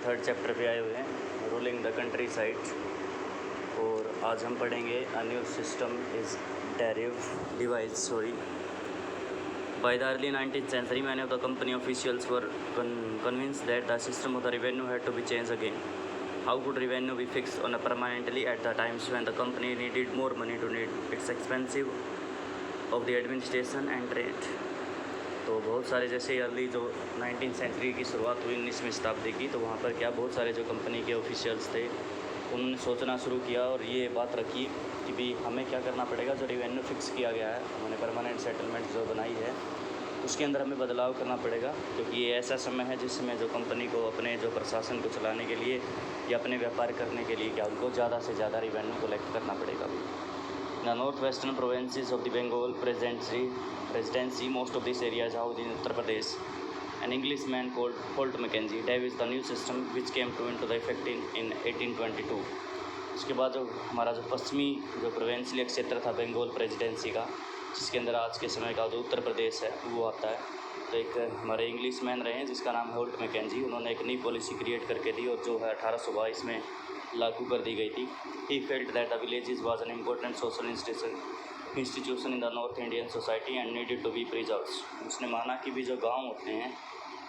Third chapter पे आए हुए हैं, रूलिंग द कंट्री साइड। और आज हम पढ़ेंगे a new system is device By the early 19th century, many of the company officials were convinced that the system of the revenue had to be changed again. How could revenue be fixed on a permanently at the times when the company needed more money to meet its expensive of the administration and trade? तो बहुत सारे जैसे early जो 19th century की शुरुआत हुई 19वीं शताब्दी की, तो वहाँ पर क्या बहुत सारे जो कंपनी के ऑफिशियल्स थे उन्होंने सोचना शुरू किया और ये बात रखी कि भी हमें क्या करना पड़ेगा, जो रिवेन्यू फिक्स किया गया है, उन्होंने परमानेंट सेटलमेंट जो बनाई है उसके अंदर हमें बदलाव करना पड़ेगा, क्योंकि ये ऐसा समय है जिसमें जो कंपनी को अपने जो प्रशासन को चलाने के लिए या अपने व्यापार करने के लिए क्या उनको ज़्यादा से ज़्यादा रिवेन्यू कलेक्ट करना पड़ेगा। The north western provinces of the Bengal presidency, most of this area is housed in Uttar Pradesh. An Englishman called Holt Mackenzie devised the new system which came into the effect in 1822. उसके बाद जो हमारा जो पश्चिमी जो provincial क्षेत्र था Bengal presidency का, जिसके अंदर आज के समय का जो उत्तर प्रदेश है वो आता है, तो एक हमारे इंग्लिश मैन रहे हैं जिसका नाम है होल्ट मैकेंजी। उन्होंने एक नई पॉलिसी क्रिएट करके दी और जो है 1822 में लागू कर दी गई थी। He felt that the villages was an important social institution in the north Indian society and needed to be preserved. उसने माना कि भी जो गाँव होते हैं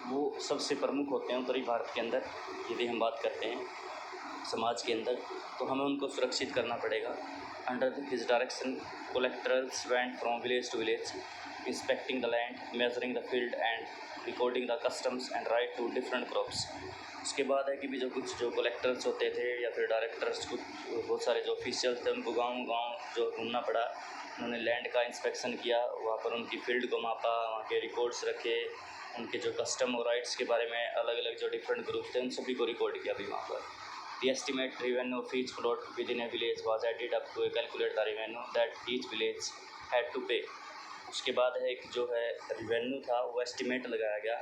वो सबसे प्रमुख होते हैं उत्तरी भारत के अंदर, यदि हम बात करते हैं समाज के अंदर, तो हमें उनको सुरक्षित करना पड़ेगा। Under his direction collectors went from village to village, inspecting the land, measuring the field and recording the customs and right to different crops. उसके बाद है कि भी जो कुछ जो कलेक्टर्स होते थे या फिर डायरेक्टर्स, कुछ बहुत सारे जो ऑफिशियल्स थे, उनको गांव जो घूमना पड़ा। उन्होंने लैंड का इंस्पेक्शन किया, वहाँ पर उनकी फील्ड को मापा, वहाँ के रिकॉर्ड्स रखे, उनके जो कस्टम और राइट्स के बारे में अलग अलग जो डिफरेंट ग्रुप्स थे उन सभी को रिकॉर्ड किया भी वहाँ पर। The estimate revenue of each plot within a village was added up to calculate the revenue that each village had to pay. उसके बाद है एक जो है रिवेन्यू था वो एस्टिमेट लगाया गया,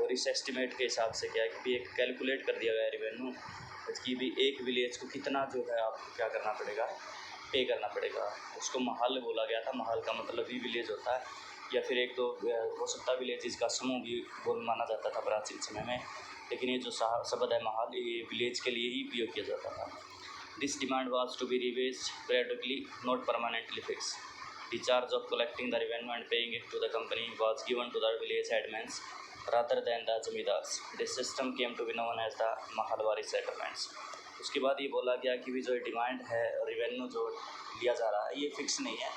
और इस एस्टिमेट के हिसाब से क्या है कि भी एक कैलकुलेट कर दिया गया रिवेन्यू कि भी एक विलेज को कितना जो है आपको क्या करना पड़ेगा, पे करना पड़ेगा। उसको महल बोला गया था। महल का मतलब भी विलेज होता है, या फिर एक दो हो सकता है विलेजेस का समूह भी माना जाता था प्राचीन समय में, लेकिन ये जो शब्द है महल, ये विलेज के लिए ही उपयोग किया जाता था। This demand was to be revised periodically, not permanently fix. The charge of collecting the revenue and paying it to the company was given to the village headmans rather than the zamindars. This system came to be known as the Mahalwari settlements. उसके बाद ये बोला गया कि भी जो demand है revenue जो लिया जा रहा है ये फिक्स नहीं है,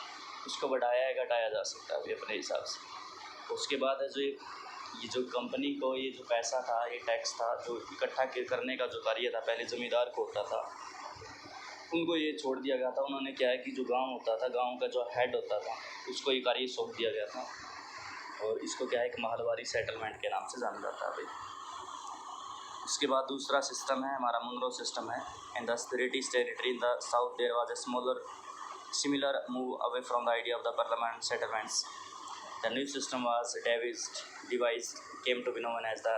उसको बढ़ाया या घटाया जा सकता है अपने हिसाब से। उसके बाद है जो ये जो कंपनी को ये जो पैसा था, ये टैक्स था जो इकट्ठा करने का जो कार्य था पहले ज़मींदार को होता था, उनको ये छोड़ दिया गया था। उन्होंने क्या है कि जो गांव होता था, गांव का जो हेड होता था, उसको ये कार्य सौंप दिया गया था, और इसको क्या है एक महलवारी सेटलमेंट के नाम से जाना जाता है भाई। उसके बाद दूसरा सिस्टम है हमारा मुनरो सिस्टम है। In the British territory in the south there was a smaller similar move away from the idea of the permanent settlements. The new system was devised came to be known as the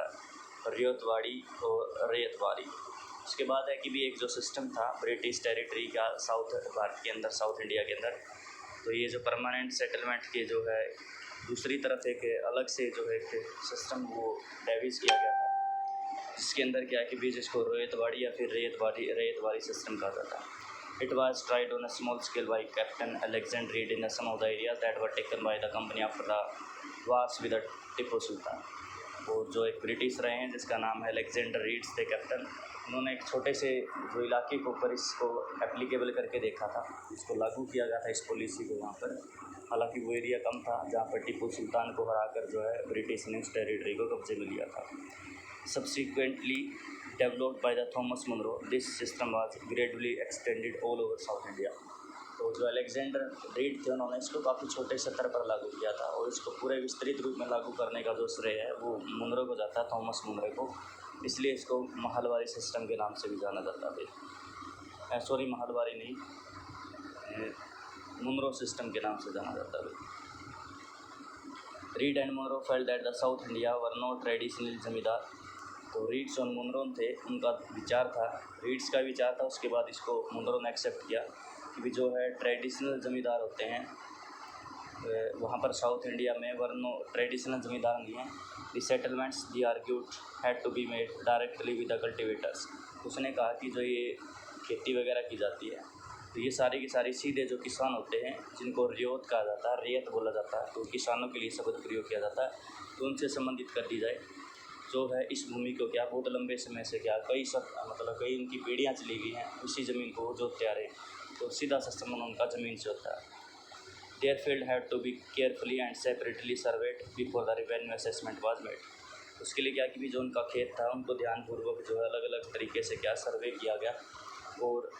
रियतवाड़ी और रेतवाड़ी। उसके बाद है कि भी एक जो system था British territory का साउथ भारत के अंदर, साउथ इंडिया के अंदर, तो ये जो परमानेंट सेटलमेंट के जो है दूसरी तरफ एक अलग से जो है एक सिस्टम वो डेविस किया गया था, जिसके अंदर क्या है कि भी जिसको रेतवाड़ी या फिर रेतवाड़ी सिस्टम कहा जाता है। It was tried on a small scale by Captain Alexander Reed in some of the areas that were taken by the company after the wars with the Tipu Sultan. वो जो एक ब्रिटिश रहे हैं जिसका नाम है अलेक्जेंडर रीड्स थे captain, उन्होंने एक छोटे से जो इलाके के ऊपर इसको एप्लीकेबल करके देखा था, इसको लागू किया गया था इस पॉलिसी को वहाँ पर। हालांकि वो एरिया कम था जहाँ पर टीपू सुल्तान को हराकर जो है ब्रिटिश ने उस टेरिटरी को कब्जे में लिया था। Subsequently developed by the Thomas Munro, this system was gradually extended all over South India. तो जो अलेक्जेंडर रीड थे उन्होंने इसको काफ़ी छोटे स्तर पर लागू किया था, और इसको पूरे विस्तृत रूप में लागू करने का जो श्रेय है वो मुनरो को जाता है, थॉमस मुनरो को। इसलिए इसको महलवारी सिस्टम के नाम से भी जाना जाता है। सॉरी, महलवारी नहीं, मुनरो सिस्टम के नाम से जाना जाता है। Read and Munro felt that the south India were not traditional zamindar. तो रीड्स और मुनरो थे, उनका विचार था, रीड्स का विचार था, उसके बाद इसको मुनरो ने एक्सेप्ट किया कि भी जो है ट्रेडिशनल ज़मींदार होते हैं वहाँ पर साउथ इंडिया में वरनो ट्रेडिशनल ज़मींदार नहीं है, the settlements the argued had to be made directly with the cultivators. उसने कहा कि जो ये खेती वगैरह की जाती है तो ये सारी की सारी सीधे जो किसान होते हैं जिनको रियोत कहा जाता है, रेत बोला जाता है, तो किसानों के लिए शब्द प्रयोग किया जाता है, तो उनसे संबंधित कर दी जाए। जो है इस भूमि को क्या बहुत लंबे समय से क्या कई इनकी पीढ़ियाँ चली गई हैं उसी ज़मीन को जोतते आ रहे हैं, तो सीधा सा संबंध उनका ज़मीन से होता है। Their field had to be carefully and separately surveyed before the revenue assessment was made. उसके लिए क्या कि भी जो उनका खेत था उनको ध्यानपूर्वक जो है अलग अलग तरीके से क्या सर्वे किया गया, और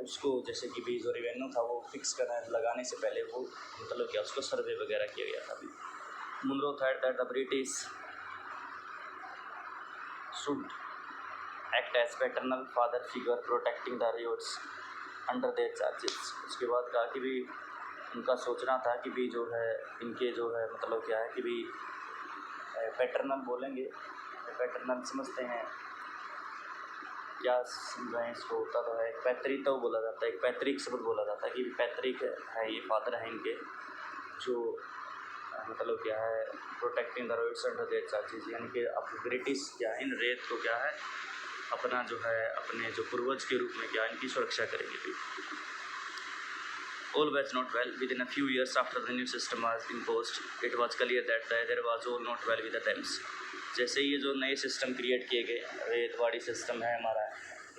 उसको जैसे कि भी जो रेवेन्यू था वो फिक्स करने लगाने से पहले वो क्या उसको सर्वे वगैरह किया गया था। Munro thought that the British should act as paternal father figure protecting the ryots under their charges. उसके बाद कहा कि भी उनका सोचना था कि भी जो है इनके जो है क्या है कि भी पैटर्नल बोलेंगे, पैटर्नल समझते हैं क्या समझाएं इसको, होता तो है एक पैतृक तो बोला जाता है, एक पैतृक शब्द बोला जाता है कि पैतृक है ये फादर है इनके जो क्या है protecting the rights under their charges, यानी कि अब ब्रिटिश क्या है इन रेत को क्या है अपना जो है अपने जो पूर्वज के रूप में क्या इनकी सुरक्षा करेंगे। All was not well. Within a few years after the new system was imposed, it was clear that there was all not well with the Thames. जैसे ये जो नए सिस्टम क्रिएट किए गए, रेतवाड़ी सिस्टम है हमारा,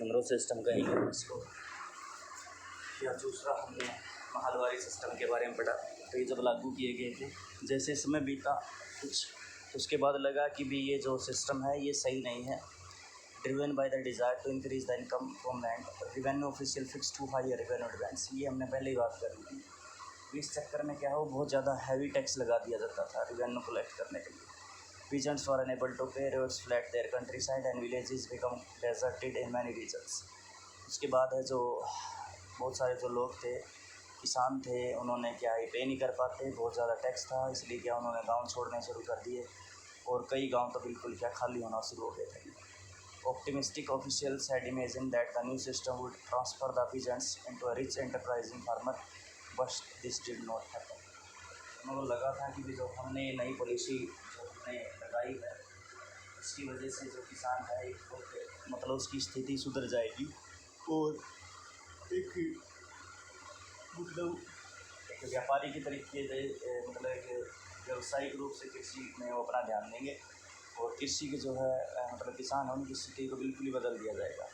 मुनरो सिस्टम कहेंगे इसको, या दूसरा हमने महलवाड़ी सिस्टम के बारे में पढ़ा, तो ये जब लागू किए गए थे जैसे समय बीता कुछ उसके बाद लगा कि भी ये जो सिस्टम है ये सही नहीं है। Driven by the desire to increase the income from land, revenue official fixed too high revenue demands। ये हमने पहले ही बात कर ली थी। इस चक्कर में क्या हो बहुत ज़्यादा हैवी टैक्स लगा दिया जाता था रेवेन्यू कलेक्ट करने के लिए। Peasants were unable to pay, roads fled their countryside and villages become deserted in many regions। उसके बाद है जो बहुत सारे जो लोग थे किसान थे उन्होंने क्या है पे नहीं कर पाते, बहुत ज़्यादा टैक्स था, इसलिए क्या उन्होंने गाँव छोड़ने शुरू कर दिए और कई गाँव तो बिल्कुल क्या खाली होना शुरू हो गए थे। Optimistic officials had imagined that the new system would transfer the peasants into a rich enterprising farmer, but this did not happen। उनको लगा था कि जो हमने नई पॉलिसी जो हमने लगाई है इसकी वजह से जो किसान है एक उसकी स्थिति सुधर जाएगी और एक एक व्यापारी की तरीके से एक व्यावसायिक रूप से कृषि में वो अपना ध्यान देंगे और कृषि के जो है किसान है उनकी स्थिति को बिल्कुल ही बदल दिया जाएगा।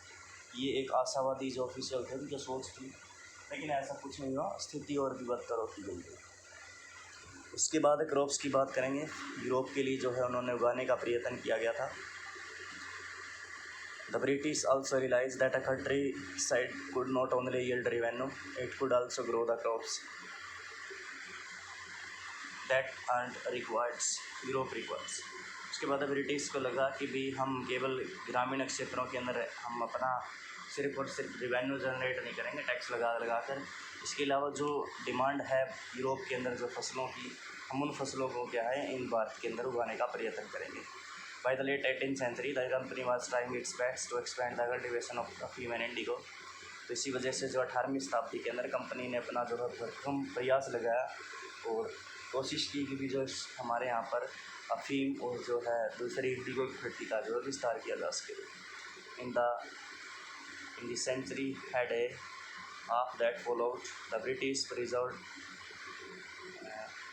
ये एक आशावादी जो ऑफिशियल थे उनकी सोच थी, लेकिन ऐसा कुछ नहीं हुआ, स्थिति और भी बदतर होती गई है। उसके बाद क्रॉप्स की बात करेंगे। यूरोप के लिए जो है उन्होंने उगाने का प्रयत्न किया गया था। The British also realise that a countryside could not only yield revenue, it could also grow the crops that earned requireds Europe requires. उसके बाद ब्रिटिश को लगा कि भी हम केवल ग्रामीण क्षेत्रों के अंदर हम अपना सिर्फ और सिर्फ रेवेन्यू जनरेट नहीं करेंगे टैक्स लगा कर, इसके अलावा जो डिमांड है यूरोप के अंदर जो फसलों की, हम उन फसलों को क्या है इन भारत के अंदर उगाने का प्रयत्न करेंगे। By the late 18th century the company was trying its best to expand the cultivation of अफीम एंड इंडिगो। तो इसी वजह से जो 18वीं शताब्दी के अंदर कंपनी ने अपना जो है भरपूर प्रयास लगाया और कोशिश की कि भी जो हमारे यहाँ पर अफीम और जो है दूसरी इंडिगो की खेती का जो है विस्तार किया जा सके। In the century had a of that followed the British preserved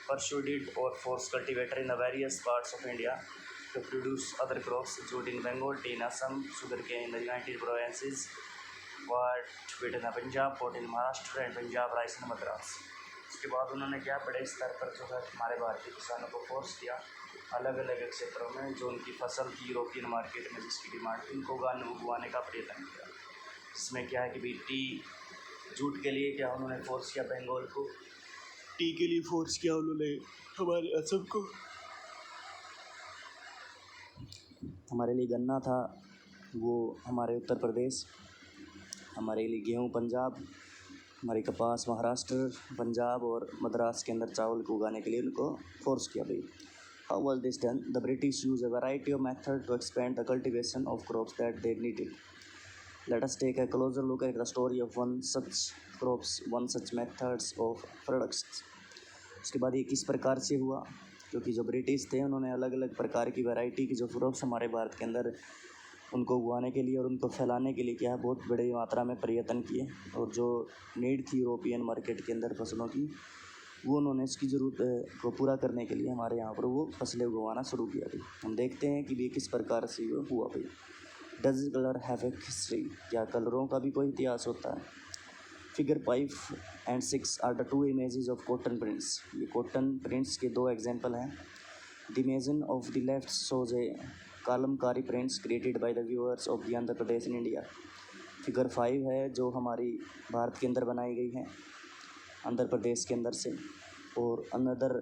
pursued or forced cultivator in the various parts of India to produce other crops, jute in Bengal, tea in Assam, sugarcane in the United Provinces, wheat in Punjab, cotton in Maharashtra and Punjab, rice in Madras। उसके बाद उन्होंने क्या बड़े स्तर पर जो है हमारे भारतीय किसानों को फोर्स किया अलग अलग क्षेत्रों में जो उनकी फसल की यूरोपियन मार्केट में जिसकी डिमांड थी उनको उगवाने का प्रयत्न किया। इसमें क्या है कि भी टी जूट के लिए क्या उन्होंने फोर्स किया बंगाल को, टी के लिए फोर्स किया उन्होंने हमारे असम को, हमारे लिए गन्ना था वो हमारे उत्तर प्रदेश, हमारे लिए गेहूँ पंजाब, हमारी कपास महाराष्ट्र पंजाब और मद्रास के अंदर चावल को उगाने के लिए उनको फोर्स किया भाई। How was this done? The British used a variety of methods to expand the cultivation of crops that they needed. Let us take a closer look at the story of one such crops, one such methods of products। उसके बाद ये किस प्रकार से हुआ क्योंकि जो British थे उन्होंने अलग अलग प्रकार की वैरायटी की जो फ्रूट्स हमारे भारत के अंदर उनको उगाने के लिए और उनको फैलाने के लिए क्या है बहुत बड़ी मात्रा में प्रयत्न किए, और जो नीड थी यूरोपियन मार्केट के अंदर फसलों की, वो उन्होंने इसकी ज़रूरत को पूरा करने के लिए हमारे यहाँ पर वो फसलें उगवाना शुरू किया भाई। हम देखते हैं कि ये किस प्रकार से ये हुआ भाई। Does colour have a history, क्या कलरों का भी कोई इतिहास होता है। Figure 5 and 6 are the two images of cotton prints, ये कॉटन प्रिंट्स के दो एग्जाम्पल हैं। The image on of the left shows a kalamkari prints created by the weavers of the Andhra Pradesh in India. Figure 5 है जो हमारी भारत के अंदर बनाई गई है आंध्र प्रदेश के अंदर से, और another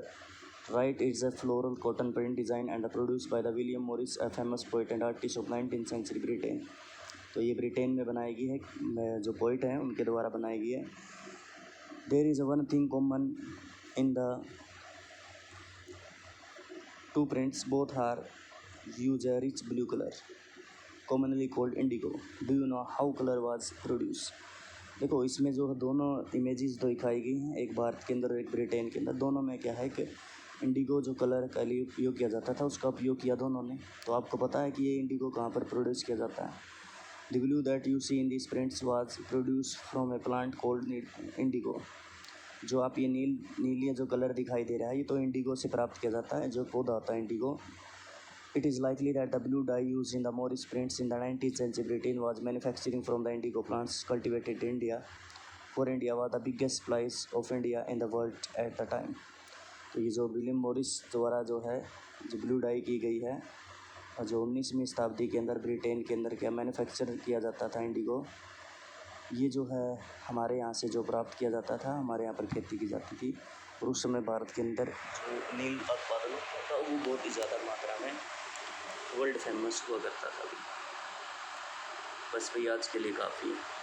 right is a floral cotton print design and produce by the William Morris, a famous poet and artist of 19th century Britain. तो ये ब्रिटेन में बनाई गई है, जो पोइट हैं उनके द्वारा बनाई गई है। There is one thing common in the two prints, both are use a rich blue color commonly called indigo. Do you know how color was produced? देखो इसमें जो दोनों इमेजेस तो दिखाई गई हैं, एक भारत के अंदर और एक ब्रिटेन के अंदर, दोनों में क्या है कि इंडिगो जो कलर का लिए उपयोग किया जाता था उसका उपयोग किया दोनों ने। तो आपको पता है कि ये इंडिगो कहाँ पर प्रोड्यूस किया जाता है। The blue that you see in this prints was produce from a plant called indigo. जो आप ये नीली जो कलर दिखाई दे रहा है ये तो इंडिगो से प्राप्त किया जाता है, जो पौधा होता है Indigo. It is likely that the blue dye used in the Morris prints in the 19th century Britain was manufacturing from the indigo plants cultivated in India, for India was the biggest supplies of India in the world at the time. तो ये जो William Morris द्वारा जो है जो blue die की गई है, और जो 19वीं शताब्दी के अंदर ब्रिटेन के अंदर क्या मैन्युफैक्चर किया जाता था इंडिगो, ये जो है हमारे यहाँ से जो प्राप्त किया जाता था, हमारे यहाँ पर खेती की जाती थी, और उस समय भारत के अंदर जो नील का उत्पादन होता था वो बहुत ही ज़्यादा मात्रा में वर्ल्ड फेमस हुआ करता था। बस भाई आज के लिए काफ़ी है।